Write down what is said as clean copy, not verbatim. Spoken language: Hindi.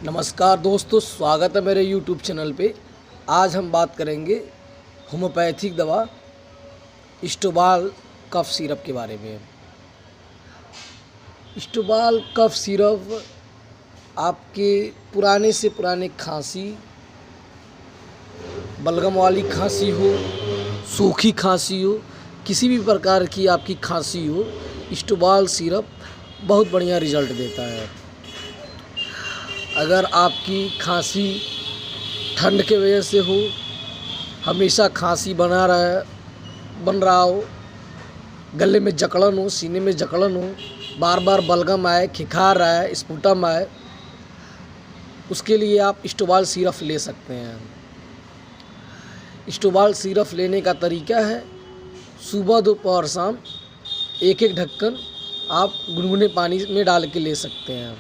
नमस्कार दोस्तों, स्वागत है मेरे यूट्यूब चैनल पे। आज हम बात करेंगे होम्योपैथिक दवा स्टोबाल कफ सिरप के बारे में। स्टोबाल कफ सिरप आपके पुराने से पुराने खांसी, बलगम वाली खांसी हो, सूखी खांसी हो, किसी भी प्रकार की आपकी खांसी हो, स्टोबाल सिरप बहुत बढ़िया रिज़ल्ट देता है। अगर आपकी खांसी ठंड के वजह से हो, हमेशा खांसी बन रहा हो, गले में जकड़न हो, सीने में जकड़न हो, बार बार बलगम आए, खिखार आए, स्पुटम आए, उसके लिए आप स्टोबाल सिरप ले सकते हैं। स्टोबाल सिरप लेने का तरीका है, सुबह दोपहर शाम एक एक ढक्कन आप गुनगुने पानी में डाल के ले सकते हैं।